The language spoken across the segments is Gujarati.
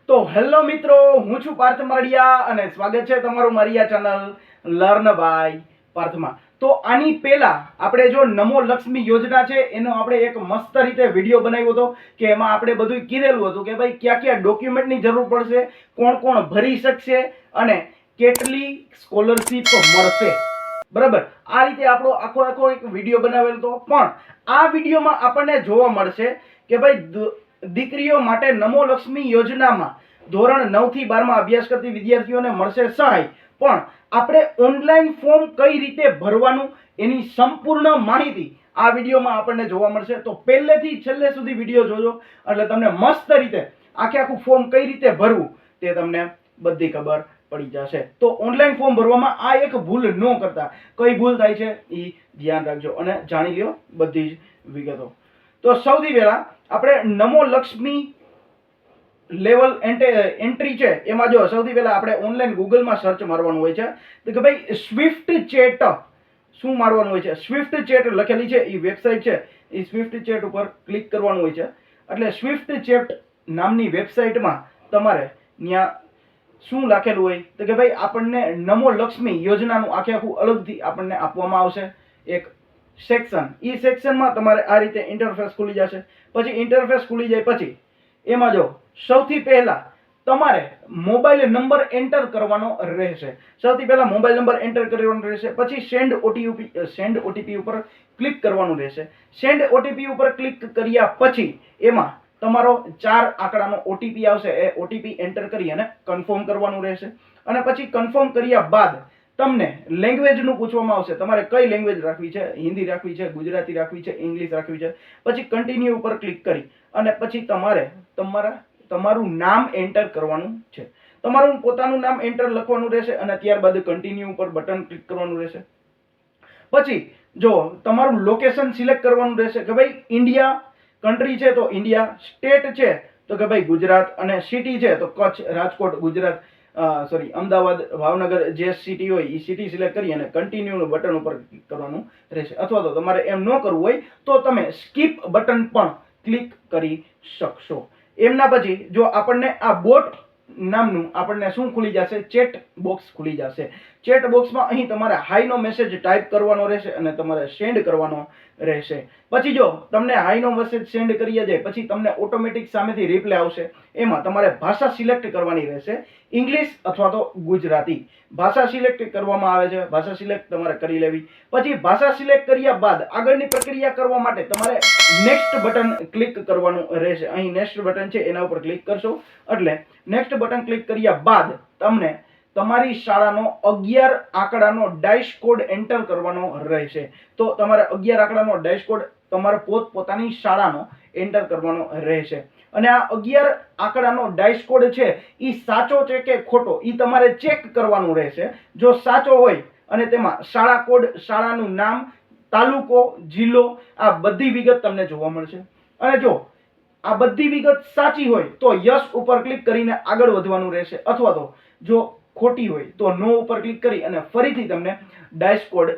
તો હેલો મિત્રો, હું છું પાર્થ મરડિયા અને સ્વાગત છે તમારું મારી આ ચેનલ લર્ન બાય પાર્થમાં. તો આની પહેલા આપણે જો નમો લક્ષ્મી યોજના છે એનો આપણે એક મસ્ત રીતે વિડીયો બનાવ્યો હતો કે એમાં આપણે બધું કીધેલું હતું કે ભાઈ કયા કયા ડોક્યુમેન્ટની જરૂર પડશે, કોણ કોણ ભરી શકશે અને કેટલી સ્કોલરશીપ મળશે. બરાબર, આ રીતે આપણો આખો એક વિડીયો બનાવેલો હતો. પણ આ વિડીયોમાં આપણને જોવા મળશે કે ભાઈ દીકરીઓ માટે નમો લક્ષ્મી યોજનામાં ધોરણ 9 થી 12 માં અભ્યાસ કરતી વિદ્યાર્થીઓને મળશે સહાય, પણ આપણે ઓનલાઈન ફોર્મ કઈ રીતે ભરવાનું એની સંપૂર્ણ માહિતી આ વિડીયોમાં આપણને જોવા મળશે. તો પહેલેથી છેલ્લે સુધી વિડીયો જોજો એટલે તમને મસ્ત રીતે આખું ફોર્મ કઈ રીતે ભરવું તે તમને બધી ખબર પડી જશે. તો ઓનલાઈન ફોર્મ ભરવામાં આ એક ભૂલ ન કરતા. કઈ ભૂલ થાય છે એ ધ્યાન રાખજો અને જાણી લ્યો બધી જ વિગતો. તો સૌથી પહેલા આપણે નમો લક્ષ્મી લેવલ એન્ટ્રી છે એમાં જો સૌથી પહેલા આપણે ઓનલાઈન ગૂગલમાં સર્ચ મારવાનું હોય છે તો કે ભાઈ સ્વિફ્ટ ચેટ શું મારવાનું હોય છે. સ્વિફ્ટ ચેટ લખેલી છે એ વેબસાઇટ છે, એ સ્વિફ્ટ ચેટ ઉપર ક્લિક કરવાનું હોય છે. એટલે સ્વિફ્ટ ચેટ નામની વેબસાઇટમાં તમારે ત્યાં શું લખેલું હોય તો કે ભાઈ આપણને નમો લક્ષ્મી યોજનાનું આખું અલગથી આપણને આપવામાં આવશે એક સેક્શન. એ સેક્શનમાં તમારે આ રીતે ઇન્ટરફેસ ખુલી જશે. પછી ઇન્ટરફેસ ખુલી જાય પછી એમાં જો સૌથી પહેલા તમારે મોબાઈલ નંબર એન્ટર કરવાનો રહેશે. સૌથી પહેલા મોબાઈલ નંબર એન્ટર કરવાનો રહેશે. પછી સેન્ડ ઓટીપી ઉપર ક્લિક કરવાનું રહેશે. સેન્ડ ઓટીપી ઉપર ક્લિક કર્યા પછી એમાં તમારો 4 આંકડાનો ઓટીપી આવશે. એ ઓટીપી એન્ટર કરી અને કન્ફર્મ કરવાનું રહેશે. અને પછી કન્ફર્મ કર્યા બાદ તમને લેંગ્વેજનું પૂછવામાં આવશે. તમારે કઈ લેંગ્વેજ રાખવી છે, હિન્દી રાખવી છે, ગુજરાતી રાખવી છે, ઇંગ્લિશ રાખવી છે. પછી કન્ટિન્યુ ઉપર ક્લિક કરી અને પછી તમારે તમારું નામ એન્ટર કરવાનું છે. તમારું પોતાનું નામ એન્ટર લખવાનું રહેશે અને ત્યારબાદ કન્ટિન્યુ ઉપર બટન ક્લિક કરવાનું રહેશે. પછી જો તમારું લોકેશન સિલેક્ટ કરવાનું રહેશે કે ભાઈ ઇન્ડિયા કન્ટ્રી છે તો ઇન્ડિયા, સ્ટેટ છે તો કે ભાઈ ગુજરાત અને સિટી છે તો કચ્છ, રાજકોટ, ગુજરાત અમદાવાદ, ભાવનગર જે સિટી હોય એ સિટી સિલેક્ટ કરી અને કન્ટિન્યુ બટન ઉપર ક્લિક કરવાનું રહેશે. અથવા તો તમારે એમ ન કરવું હોય તો તમે સ્કીપ બટન પણ ક્લિક કરી શકશો. એમના પછી જો આપણને આ બોટ નામનું આપણને શું ખુલી જશે, ચેટ બોક્સ ખુલી જશે. ચેટ બોક્સમાં અહીં તમારે હાઈનો મેસેજ ટાઈપ કરવાનો રહેશે અને તમારે સેન્ડ કરવાનો રહેશે. પછી જો તમને હાઈનો મેસેજ સેન્ડ કરી જાય પછી તમને ઓટોમેટિક સામેથી રિપ્લાય આવશે. એમાં તમારે ભાષા સિલેક્ટ કરવાની રહેશે, ઇંગ્લિશ અથવા તો ગુજરાતી. ભાષા સિલેક્ટ કરવામાં આવે છે, ભાષા સિલેક્ટ તમારે કરી લેવી. પછી ભાષા સિલેક્ટ કર્યા બાદ આગળની પ્રક્રિયા કરવા માટે તમારે નેક્સ્ટ બટન ક્લિક કરવાનું રહેશે. અહીં નેક્સ્ટ બટન છે એના ઉપર ક્લિક કરશો એટલે નેક્સ્ટ બટન ક્લિક કર્યા બાદ તમને તમારી શાળાનો 11 આંકડાનો ડાઇસ કોડ એન્ટર કરવાનો રહેશે. તો તમારે 11 આંકડાનો ડાઇસ કોડ તમારે પોતાની શાળાનો એન્ટર કરવાનો રહેશે. અને આ 11 આંકડાનો ડાઇસ કોડ છે એ સાચો છે કે ખોટો એ તમારે ચેક કરવાનું રહેશે. જો સાચો હોય અને તેમાં શાળા કોડ, શાળાનું નામ, તાલુકો, જિલ્લો આ બધી વિગત તમને જોવા મળશે. અને જો આ બધી વિગત સાચી હોય તો યસ ઉપર ક્લિક કરીને આગળ વધવાનું રહેશે. અથવા તો જો ખોટી હોય તો નો ઉપર ક્લિક કરી અને ફરીથી તમને ડાઇસ કોડ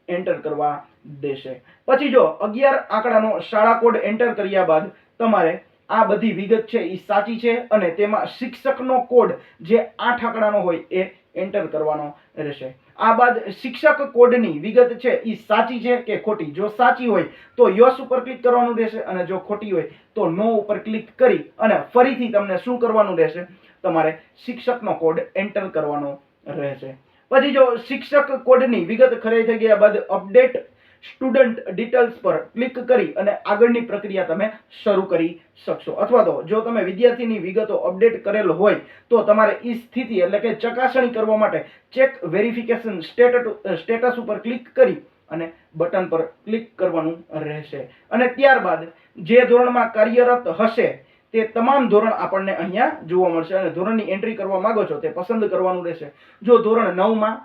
એન્ટર કરવા દેશે. પછી જો 11 આંકડાનો શાળા કોડ એન્ટર કર્યા બાદ તમારે આ બધી વિગત છે એ સાચી છે અને તેમાં શિક્ષકનો કોડ જે 8 આંકડાનો હોય એ એન્ટર કરવાનો રહેશે. આ બાદ શિક્ષક કોડની વિગત છે એ સાચી છે કે ખોટી. જો સાચી હોય તો યસ ઉપર ક્લિક કરવાનું રહેશે અને જો ખોટી હોય તો નો ઉપર ક્લિક કરી અને ફરીથી તમને શું કરવાનું રહેશે, તમારે શિક્ષકનો કોડ એન્ટર કરવાનો રહેશે. પછી જો શિક્ષક કોડની વિગત ખરી થઈ ગયા બાદ અપડેટ સ્ટુડન્ટ ડિટેલ્સ પર ક્લિક કરી અને આગળની પ્રક્રિયા તમે શરૂ કરી શકશો. અથવા તો જો તમે વિદ્યાર્થીની વિગતો અપડેટ કરેલ હોય તો તમારે એ સ્થિતિ એટલે કે ચકાસણી કરવા માટે ચેક વેરિફિકેશન સ્ટેટસ ઉપર ક્લિક કરી અને બટન પર ક્લિક કરવાનું રહેશે. અને ત્યારબાદ જે ધોરણમાં કાર્યરત હશે તે તમામ ધોરણ આપણને અહીંયા જોવા મળશે અને ધોરણની એન્ટ્રી કરવા માંગો છો તે પસંદ કરવાનું રહેશે. જો ધોરણ 9 માં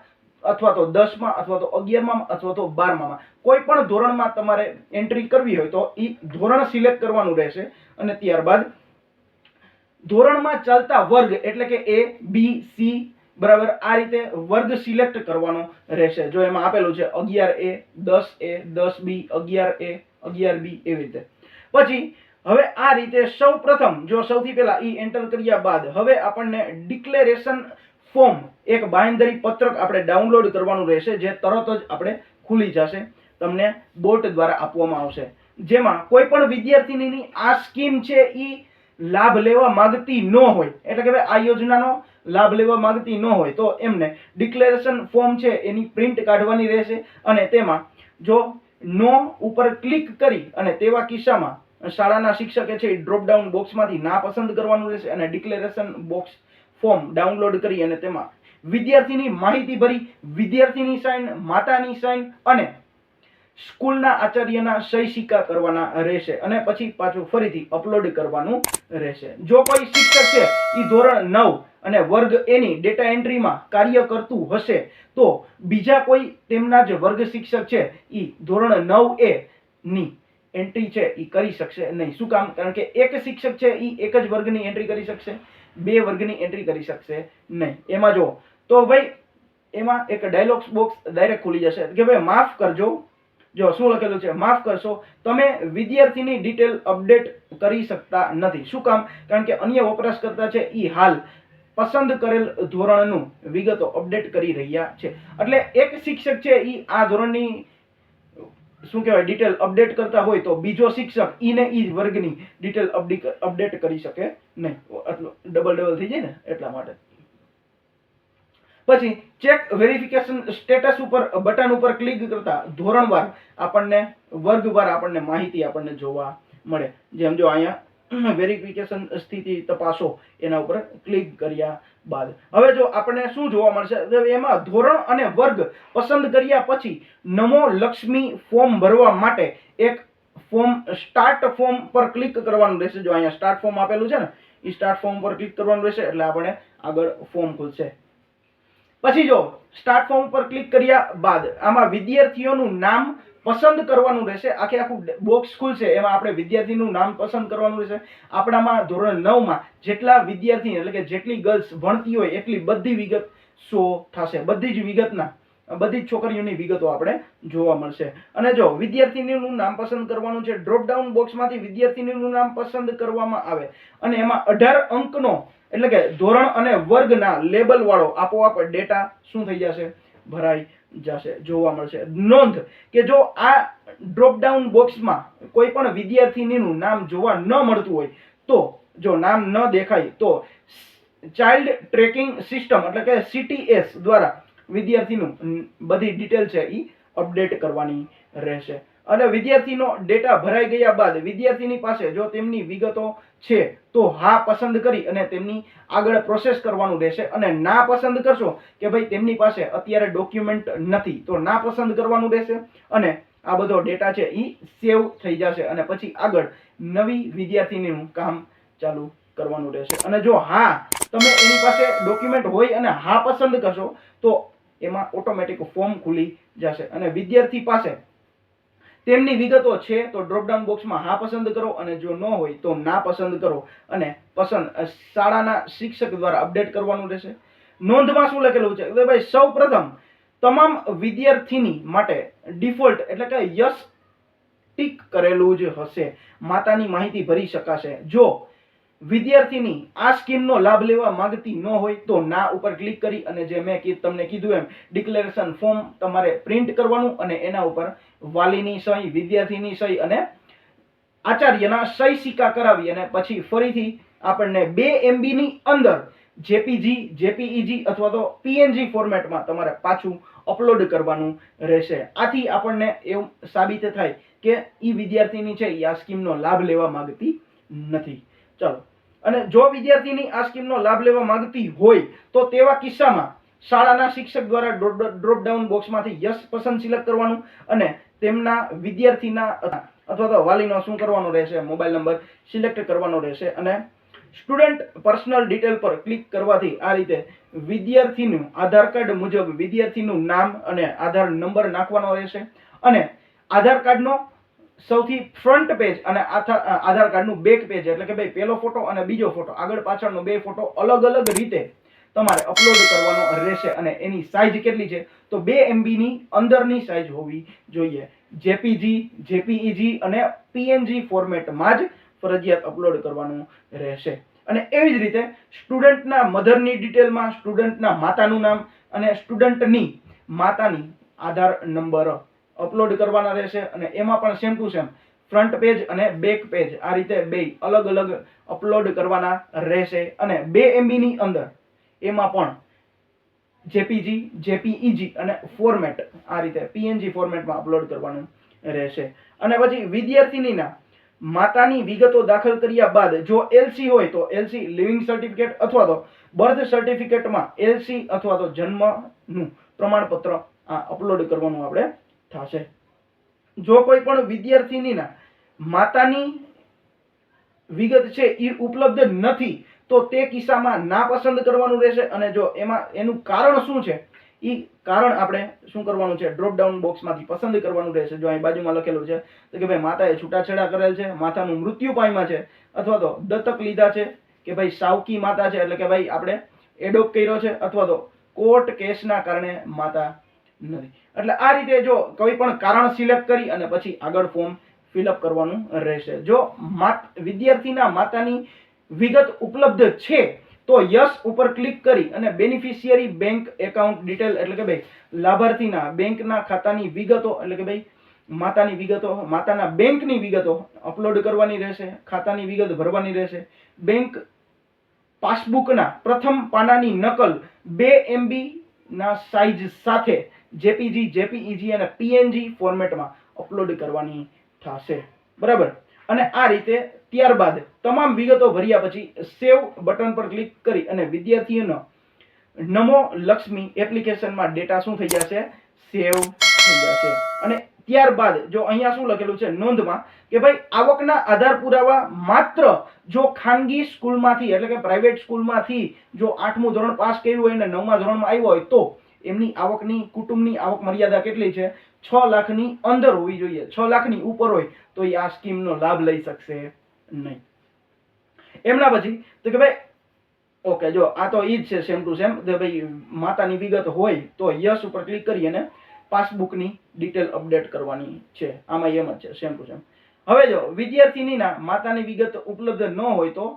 અથવા તો 10 માં અથવા તો 11 માં અથવા તો 12 માં કોઈ પણ ધોરણમાં તમારે એન્ટ્રી કરવી હોય તો એ ધોરણ સિલેક્ટ કરવાનું રહેશે. અને ત્યારબાદ ધોરણમાં ચાલતા વર્ગ એટલે કે A, B, C બરાબર આ રીતે વર્ગ સિલેક્ટ કરવાનો રહેશે. જો એમાં આપેલું છે 11A, 10A, 10B, 11A, 11B એવી રીતે. પછી હવે આ રીતે સૌપ્રથમ જો સૌથી પહેલા ઈ એન્ટર કર્યા બાદ હવે આપણને ડિક્લેરેશન ફોર્મ એક બાંયધરી પત્રક આપણે ડાઉનલોડ કરવાનું રહેશે, જે તરત જ આપણે ખુલી જશે, તમને બોટ દ્વારા આપવામાં આવશે, જેમાં કોઈ પણ વિદ્યાર્થીની આ સ્કીમ છે ઈ લાભ લેવા માંગતી ન હોય, એટલે કે આ યોજનાનો લાભ લેવા માંગતી ન હોય તો એમને ડિક્લેરેશન ફોર્મ છે એની પ્રિન્ટ કાઢવાની રહેશે, અને તેમાં જો નો ઉપર ક્લિક કરી અને તેવા કિસ્સામાં શાળાના શિક્ષકે છે ડ્રોપ ડાઉન બોક્સમાંથી ના પસંદ કરવાનું રહેશે અને ડિક્લેરેશન બોક્સ ફોર્મ ડાઉનલોડ કરી અને તેમાં વિદ્યાર્થીની માહિતી ભરી વિદ્યાર્થીની સાઇન, માતાની સાઇન અને સ્કૂલના આચાર્યના સહી સિક્કા કરવાના રહેશે અને પછી પાછું ફરીથી અપલોડ કરવાનું રહેશે. જો કોઈ શિક્ષક છે એ ધોરણ 9 અને વર્ગ એની ડેટા એન્ટ્રીમાં કાર્ય કરતું હશે તો બીજા કોઈ તેમના જ વર્ગ શિક્ષક છે એ ધોરણ 9A ની એન્ટ્રી છે એ કરી શકશે નહીં. શું કામ? કારણ કે એક શિક્ષક છે એ એક જ વર્ગની એન્ટ્રી કરી શકશે, બે વર્ગની એન્ટ્રી કરી શકશે નહીં. એમાં જો તો ભાઈ એમાં એક ડાયલોગ બોક્સ ડાયરેક્ટ ખુલી જશે કે ભાઈ માફ કરજો, જો શું લખેલું છે, માફ કરશો તમે વિદ્યાર્થીની ડિટેલ અપડેટ કરી શકતા નથી. શું કામ? કારણ કે અન્ય વપરાશકર્તા છે એ હાલ પસંદ કરેલ ધોરણનું વિગતો અપડેટ કરી રહ્યા છે. એટલે એક શિક્ષક છે એ આ ધોરણની શું કહેવાય ડિટેલ અપડેટ કરતા હોય તો બીજો શિક્ષક ઈને ઈ વર્ગની ડિટેલ અપડેટ કરી શકે નહીં. આટલું ડબલ થઈ જાય ને એટલા માટે. પછી ચેક વેરિફિકેશન સ્ટેટસ ઉપર બટન ઉપર ક્લિક કરતા ધોરણવાર આપણને વર્ગવાર આપણને માહિતી આપણને જોવા મળે. જેમ જો અહીંયા વેરિફિકેશન સ્થિતિ તપાસો એના ઉપર ક્લિક કર્યા બાદ હવે જો આપણને શું જોવા મળશે, એમાં ધોરણ અને વર્ગ પસંદ કર્યા પછી નમો લક્ષ્મી ફોર્મ ભરવા માટે એક ફોર્મ સ્ટાર્ટ ફોર્મ પર ક્લિક કરવાનું રહેશે. જો અહીંયા સ્ટાર્ટ ફોર્મ આપેલું છે ને એ સ્ટાર્ટ ફોર્મ પર ક્લિક કરવાનું રહેશે એટલે આપણે આગળ ફોર્મ ખુલશે. પછી જો સ્ટાર્ટ ફોર્મ પર ક્લિક કર્યા બાદ આમાં વિદ્યાર્થીઓનું નામ પસંદ કરવાનું રહેશે. આખું બોક્સ ખુલશે, એમાં આપણે વિદ્યાર્થીનું નામ પસંદ કરવાનું રહેશે. આપણામાં ધોરણ 9 માં જેટલા વિદ્યાર્થી એટલે કે જેટલી ગર્લ્સ ભણતી હોય એટલી બધી વિગત શો થશે. બધી જ વિગતના બધી જ છોકરીઓની વિગતો આપણે જોવા મળશે. અને જો વિદ્યાર્થીનું નામ પસંદ કરવાનું છે, ડ્રોપ ડાઉન બોક્સમાંથી વિદ્યાર્થીનું નામ પસંદ કરવામાં આવે અને એમાં 18 અંકનો એટલે કે ધોરણ અને વર્ગના લેબલ વાળો આપોઆપ ડેટા શું થઈ જશે, ભરાઈ જશે, જોવા મળશે. નોંધ કે જો આ ડ્રોપ ડાઉન બોક્સમાં કોઈ પણ વિદ્યાર્થીનું નામ જોવા ન મળતું હોય તો જો નામ ન દેખાય તો ચાઇલ્ડ ટ્રેકિંગ સિસ્ટમ એટલે કે CTS દ્વારા વિદ્યાર્થીનું બધી ડિટેલ છે એ અપડેટ કરવાની રહેશે. અને વિદ્યાર્થીનો ડેટા ભરાઈ ગયા બાદ વિદ્યાર્થીની પાસે જો તેમની વિગતો છે તો હા પસંદ કરી અને તેમની આગળ પ્રોસેસ કરવાનું રહેશે. અને ના પસંદ કરશો કે ભાઈ તેમની પાસે અત્યારે ડોક્યુમેન્ટ નથી તો ના પસંદ કરવાનું રહેશે અને આ બધો ડેટા છે એ સેવ થઈ જશે અને પછી આગળ નવી વિદ્યાર્થીનું કામ ચાલુ કરવાનું રહેશે. અને જો હા તમે એની પાસે ડોક્યુમેન્ટ હોય અને હા પસંદ કરશો તો એમાં ઓટોમેટિક ફોર્મ ખુલી જશે અને વિદ્યાર્થી પાસે તેમની વિગતો છે તો ડ્રોપડાઉન બોક્સમાં હા પસંદ કરો અને જો ન હોય તો ના પસંદ કરો અને પસંદ શાળાના શિક્ષક દ્વારા અપડેટ કરવાનું રહેશે. નોંધમાં શું લખેલું છે કે ભાઈ સૌપ્રથમ તમામ વિદ્યાર્થીની માટે ડિફોલ્ટ એટલે કે યસ ટીક કરેલું જ હશે. માતાની માહિતી ભરી શકાશે. જો વિદ્યાર્થીની આ સ્કીમનો લાભ લેવા માંગતી ન હોય તો ના ઉપર ક્લિક કરી અને જે મેં તમને કીધું એમ ડિક્લેરેશન ફોર્મ તમારે પ્રિન્ટ કરવાનું અને એના ઉપર વાલીની સહી, વિદ્યાર્થીની સહી અને આચાર્યના સહી સિક્કા કરાવી અને પછી ફરીથી આપણને 2 MB ની અંદર JPG, JPEG અથવા તો PNG ફોર્મેટમાં તમારે પાછું અપલોડ કરવાનું રહેશે. આથી આપણને એવું સાબિત થાય કે ઈ વિદ્યાર્થીની છે એ આ સ્કીમનો લાભ લેવા માંગતી નથી. ચાલો, અને જો વિદ્યાર્થીની આ સ્કીમનો લાભ લેવા માંગતી હોય તો તેવા કિસ્સામાં શાળાના શિક્ષક દ્વારા ડ્રોપ ડાઉન બોક્સમાંથી યસ પસંદ સિલેક્ટ કરવાનું અને તેમના વિદ્યાર્થીના અથવા તો વાલીનો શું કરવાનું રહેશે, મોબાઈલ નંબર સિલેક્ટ કરવાનો રહેશે અને સ્ટુડન્ટ પર્સનલ ડિટેલ પર ક્લિક કરવાથી આ રીતે વિદ્યાર્થીનું આધાર કાર્ડ મુજબ વિદ્યાર્થીનું નામ અને આધાર નંબર નાખવાનો રહેશે અને આધાર કાર્ડનો સૌથી ફ્રન્ટ પેજ અને આધાર કાર્ડનું બેક પેજ એટલે કે ભાઈ પહેલો ફોટો અને બીજો ફોટો આગળ પાછળનો બે ફોટો અલગ અલગ રીતે તમારે અપલોડ કરવાનો રહેશે અને એની સાઇઝ કેટલી છે તો 2 MB ની અંદરની સાઇઝ હોવી જોઈએ. JPG, JPEG અને PNG ફોર્મેટમાં જ ફરજિયાત અપલોડ કરવાનું રહેશે. અને એવી જ રીતે સ્ટુડન્ટના મધરની ડિટેલમાં સ્ટુડન્ટના માતાનું નામ અને સ્ટુડન્ટની માતાની આધાર નંબર અપલોડ કરવાના રહેશે. અને એમાં પણ same to same front page અને બેક પેજ આ રીતે બે અલગ અલગ અપલોડ કરવાના રહેશે. અને 2 MB ની અંદર એમાં પણ જેપીજી, જેપીઈજી અને ફોર્મેટ આ રીતે પીએનજી ફોર્મેટમાં અપલોડ કરવાનું રહેશે. અને પછી વિદ્યાર્થીનીના માતાની વિગતો દાખલ કર્યા બાદ જો એલસી હોય તો એલસી લિવિંગ સર્ટિફિકેટ અથવા તો બર્થ સર્ટિફિકેટમાં એલસી અથવા તો જન્મનું પ્રમાણપત્ર આ અપલોડ કરવાનું આપણે થશે. જો કોઈ પણ વિદ્યાર્થીનીના માતાની વિગત છે એ ઉપલબ્ધ નથી તો તે કિસ્સામાં ના પસંદ કરવાનું રહેશે. અને જો એમાં એનું કારણ શું છે એ કારણ આપણે શું કરવાનું છે, ડ્રોપ ડાઉન બોક્સમાંથી પસંદ કરવાનું રહેશે. જો અહીં બાજુમાં લખેલું છે તો કે ભાઈ માતાએ છૂટાછેડા કરેલ છે, માતાનું મૃત્યુ પામ્યા છે, અથવા તો દત્તક લીધા છે, કે ભાઈ સાવકી માતા છે એટલે કે ભાઈ આપણે એડોપ્ટ કર્યો છે, અથવા તો કોર્ટ કેસના કારણે માતા નથી. એટલે આ રીતે જો કોઈ પણ કારણ સિલેક્ટ કરી અને પછી આગળ ફોર્મ ફિલઅપ કરવાનું રહેશે. જો વિદ્યાર્થીના માતાની વિગત ઉપલબ્ધ છે તો યસ ઉપર ક્લિક કરી અને બેનિફિશિયરી બેંક એકાઉન્ટ ડિટેલ એટલે કે ભાઈ લાભાર્થીના બેંકના ખાતાની વિગતો એટલે કે ભાઈ માતાની વિગતો, માતાના બેંકની વિગતો અપલોડ કરવાની રહેશે, ખાતાની વિગત ભરવાની રહેશે. બેંક પાસબુકના પ્રથમ પાનાની નકલ 2 MB ના સાઇઝ સાથે જેપીજી, જેપીઈજી અને પીએનજી ફોર્મેટમાં અપલોડ કરવાની થશે. બરાબર. અને આ રીતે ત્યારબાદ તમામ વિગતો ભર્યા પછી સેવ બટન પર ક્લિક કરી અને વિદ્યાર્થીઓનો નમો લક્ષ્મી એપ્લિકેશનમાં ડેટા શું થઈ જશે, સેવ થઈ જશે. અને ત્યારબાદ જો અહીંયા શું લખેલું છે નોંધમાં કે ભાઈ આવકના આધાર પુરાવા માત્ર જો ખાનગી સ્કૂલમાંથી એટલે કે પ્રાઇવેટ સ્કૂલમાંથી જો 8મું ધોરણ પાસ કર્યું હોય અને 9મા ધોરણમાં આવ્યો હોય તો એમની આવકની કુટુંબની આવક મર્યાદા કેટલી છે, 6 લાખની અંદર હોવી જોઈએ. 6 લાખની ઉપર હોય તો એ આ સ્કીમનો લાભ લઈ શકશે નહીં. એમના પછી તો કે ભાઈ ઓકે, જો આ તો ઈ જ છે સેમ ટુ સેમ. તો ભાઈ માતાની વિગત હોય તો યસ ઉપર ક્લિક કરી અને પાસબુકની ડિટેલ અપડેટ કરવાની છે. આમાં એમ જ છે સેમ ટુ સેમ. હવે જો વિદ્યાર્થીનીના માતાની વિગત ઉપલબ્ધ ન હોય તો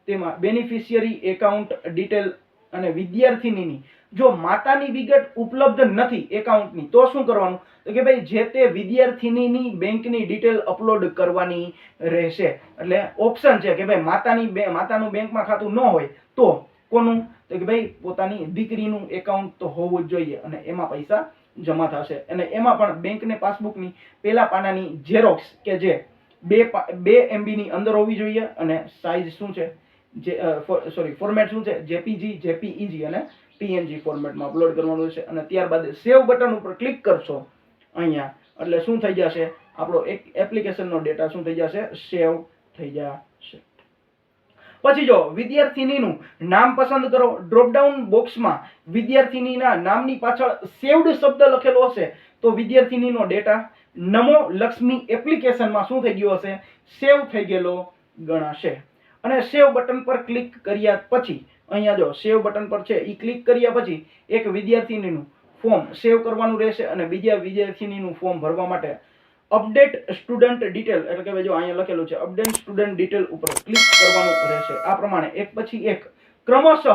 તેમાં બેનિફિશિયરી એકાઉન્ટ ડિટેલ અને વિદ્યાર્થીનીની જો માતાની વિગત ઉપલબ્ધ નથી એકાઉન્ટની તો શું કરવાનું, તો કે ભાઈ જે તે વિદ્યાર્થીનીની બેંકની ડિટેલ અપલોડ કરવાની રહેશે. એટલે ઓપ્શન છે કે ભાઈ માતાનું બેંકમાં ખાતું ન હોય તો કોનું, તો કે ભાઈ પોતાની દીકરીનું એકાઉન્ટ તો હોવું જ જોઈએ અને એમાં પૈસા જમા થશે. અને એમાં પણ બેંકને પાસબુકની પહેલા પાનાની ઝેરોક્સ કે જે 2 MB ની અંદર હોવી જોઈએ અને સાઇઝ શું છે, ફોર્મેટ શું છે, જેપીજી, જેપીઈજી અને પીએનજી ફોર્મેટમાં અપલોડ કરવાનું છે. અને ત્યારબાદ સેવ બટન ઉપર ક્લિક કરશો અહીંયા એટલે શું થઈ જશે, આપણો એક એપ્લિકેશનનો ડેટા શું થઈ જશે, સેવ થઈ જશે. પછી જો વિદ્યાર્થીનીનું નામ પસંદ કરો. ડ્રોપડાઉન બોક્સમાં વિદ્યાર્થીનીના નામની પાછળ સેવ્ડ શબ્દ લખેલો હશે તો વિદ્યાર્થીનીનો ડેટા નમો લક્ષ્મી એપ્લિકેશનમાં શું થઈ ગયો હશે, સેવ થઈ ગયેલો ગણાશે. અને સેવ બટન પર ક્લિક કર્યા પછી અહીંયા જો સેવ બટન પર છે એ ક્લિક કર્યા પછી એક વિદ્યાર્થીનીનું ફોર્મ સેવ કરવાનું રહેશે અને બીજા વિદ્યાર્થીનીનું ફોર્મ ભરવા માટે અપડેટ સ્ટુડન્ટ ડિટેલ એટલે કે જો અહીંયા લખેલું છે અપડેટ સ્ટુડન્ટ ડિટેલ ઉપર ક્લિક કરવાનું રહેશે. આ પ્રમાણે એક પછી એક ક્રમશઃ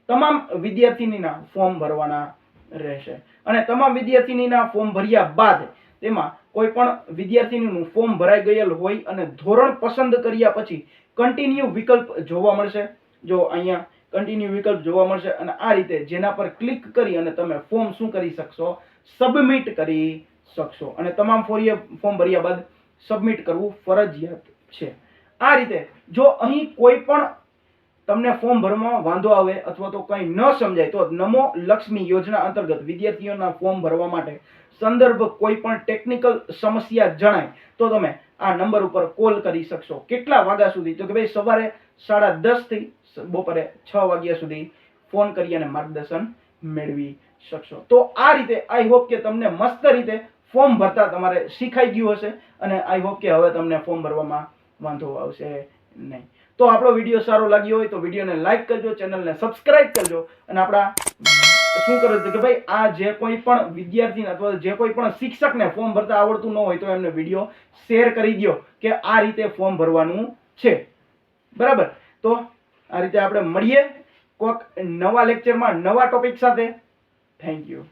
તમામ વિદ્યાર્થીનીના ફોર્મ ભરવાના રહેશે. અને તમામ વિદ્યાર્થીનીના ફોર્મ ભર્યા બાદ તેમાં કોઈ પણ વિદ્યાર્થીનીનું ફોર્મ ભરાઈ ગયેલ હોય અને ધોરણ પસંદ કર્યા પછી કન્ટિન્યુ વિકલ્પ જોવા મળશે. જો અહીંયા કન્ટિન્યુ વિકલ્પ જોવા મળશે અને આ રીતે જેના પર ક્લિક કરી અને તમે ફોર્મ શું કરી શકશો, સબમિટ કરી શકશો. અને તમામ ફોર્મ ભર્યા બાદ સબમિટ કરવું ફરજિયાત છે. આ રીતે જો અહીં કોઈ પણ તમને ફોર્મ ભરવામાં વાંધો આવે અથવા તો કંઈ ન સમજાય તો નમો લક્ષ્મી યોજના અંતર્ગત વિદ્યાર્થીઓના ફોર્મ ભરવા માટે સંદર્ભ કોઈ પણ ટેકનિકલ સમસ્યા જણાય તો તમે આ નંબર ઉપર કોલ કરી શકશો. કેટલા વાગ્યા સુધી, તો કે ભાઈ સવારે 10:30 થી બપોરે 6 વાગ્યા સુધી ફોન કરી અને માર્ગદર્શન મેળવી શકશો. તો આ રીતે આઈ હોપ કે તમને મસ્ત રીતે ફોર્મ ભરતા તમારે શીખાઈ ગયું હશે અને આઈ હોપ કે હવે તમને ફોર્મ ભરવામાં વાંધો આવશે નહીં. તો આપણો વિડીયો સારો લાગ્યો હોય તો વિડીયોને લાઈક કરજો, ચેનલને સબસ્ક્રાઇબ કરજો અને આપણા શું કરો કે ભાઈ આ જે કોઈ પણ વિદ્યાર્થી અથવા જે કોઈ પણ શિક્ષકને ફોર્મ ભરતા આવડતું ન હોય તો એમને વિડીયો શેર કરી દો કે આ રીતે ફોર્મ ભરવાનું છે. બરાબર, તો આ રીતે આપણે મળીએ કોઈક નવા લેક્ચરમાં નવા ટોપિક સાથે. Thank you.